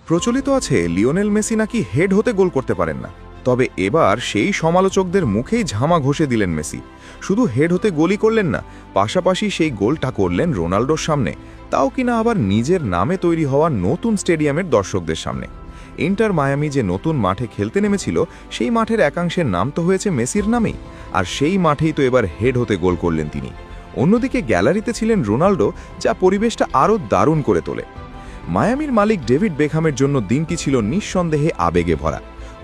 প্রচলিত আছে Lionel Messi নাকি হেড হতে গোল করতে পারেন না। তবে এবার সেই সমালোচকদের মুখেই ঝামা ঘষে দিলেন মেসি। শুধু হেড হতে গোলই করলেন না, পাশাপাশি সেই গোলটা করলেন রোনাল্ডোর সামনে, তাও কিনা আবার নিজের নামে তৈরি হওয়া নতুন স্টেডিয়ামের দর্শকদের সামনে। ইন্টার মায়ামি যে নতুন মাঠে খেলতে নেমেছিল, সেই মাঠের একাংশের নাম তো হয়েছে মেসির নামেই, আর সেই মাঠেই তো এবার হেড হতে গোল করলেন তিনি। অন্যদিকে গ্যালারিতে ছিলেন রোনাল্ডো, যা পরিবেশটা আরও দারুণ করে তোলে। মায়ামির মালিক ডেভিড বেকহামের জন্য দিনটি ছিল নিঃসন্দেহে আবেগে ভরা।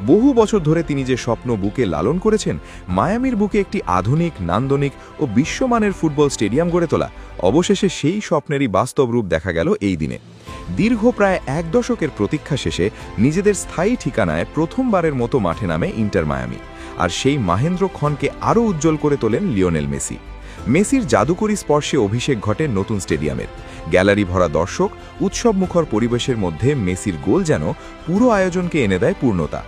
বহু বছর ধরে তিনি যে স্বপ্ন বুকে লালন করেছেন, মায়ামির বুকে একটি আধুনিক, নান্দনিক ও বিশ্বমানের ফুটবল স্টেডিয়াম গড়ে তোলা, অবশেষে সেই স্বপ্নেরই বাস্তব রূপ দেখা গেল এই দিনে। দীর্ঘ প্রায় এক দশকের প্রতীক্ষা শেষে নিজেদের স্থায়ী ঠিকানায় প্রথমবারের মতো মাঠে নামে ইন্টার মায়ামি, আর সেই মাহেন্দ্র ক্ষণকে আরও উজ্জ্বল করে তোলেন লিওনেল মেসি। মেসির জাদুকরী স্পর্শে অভিষেক ঘটে নতুন স্টেডিয়ামের। গ্যালারি ভরা দর্শক, উৎসবমুখর পরিবেশের মধ্যে মেসির গোল যেন পুরো আয়োজনকে এনে দেয় পূর্ণতা।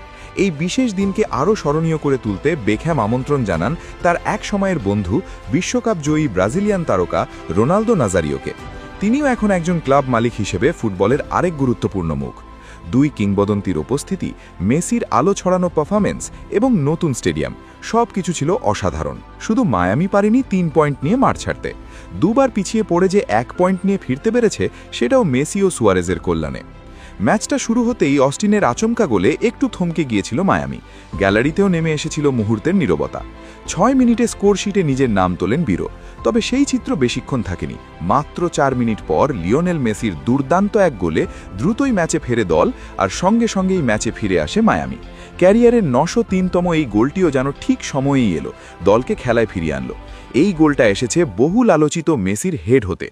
এই বিশেষ দিনকে আরও স্মরণীয় করে তুলতে বেকহ্যাম আমন্ত্রণ জানান তার এক সময়ের বন্ধু, বিশ্বকাপ জয়ী ব্রাজিলিয়ান তারকা রোনালদো নাজারিওকে। তিনিও এখন একজন ক্লাব মালিক হিসেবে ফুটবলের আরেক গুরুত্বপূর্ণ মুখ। দুই কিংবদন্তির উপস্থিতি, মেসির আলো ছড়ানো পারফরম্যান্স এবং নতুন স্টেডিয়াম, সব কিছু ছিল অসাধারণ। শুধু মায়ামি পারেনি 3 পয়েন্ট নিয়ে মাঠ ছাড়তে। দুবার পিছিয়ে পড়ে যে 1 পয়েন্ট নিয়ে ফিরতে পেরেছে, সেটাও মেসি ও সুয়ারেজের কল্যাণে। ম্যাচটা শুরু হতেই অস্টিনের আচমকা গোলে একটু থমকে গিয়েছিল মায়ামি। গ্যালারিতেও নেমে এসেছিল মুহূর্তের নীরবতা। 6 মিনিটে স্কোর শিটে নিজের নাম তোলেন বিরো। তবে সেই চিত্র বেশিক্ষণ থাকেনি। মাত্র 4 মিনিট পর লিওনেল মেসির দুর্দান্ত এক গোলে দ্রুতই ম্যাচে ফেরে দল, আর সঙ্গে সঙ্গেই ম্যাচে ফিরে আসে মায়ামি। ক্যারিয়ারের 903তম এই গোলটিও যেন ঠিক সময়েই এলো, দলকে খেলায় ফিরিয়ে আনলো। এই গোলটা এসেছে বহুল আলোচিত মেসির হেড হতে।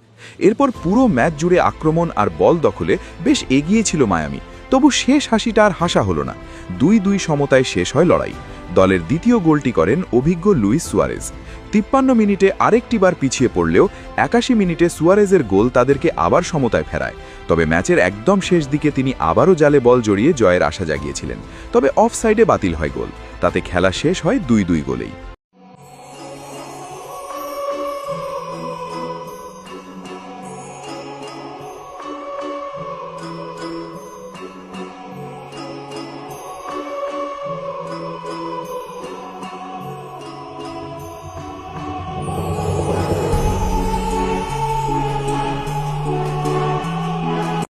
এরপর পুরো ম্যাচ জুড়ে আক্রমণ আর বল দখলে বেশ এগিয়ে ছিল মায়ামি, তবু শেষ হাসিটা আর হাসা হলো না। 2-2 সমতায় শেষ হয় লড়াই। দলের দ্বিতীয় গোলটি করেন অভিজ্ঞ লুইস সুয়ারেজ। 53 মিনিটে আরেকটিবার পিছিয়ে পড়লেও 81 মিনিটে সুয়ারেজের গোল তাদেরকে আবার সমতায় ফেরায়। তবে ম্যাচের একদম শেষ দিকে তিনি আবারও জালে বল জড়িয়ে জয়ের আশা জাগিয়েছিলেন, তবে অফ সাইডে বাতিল হয় গোল। তাতে খেলা শেষ হয় 2-2 গোলেই।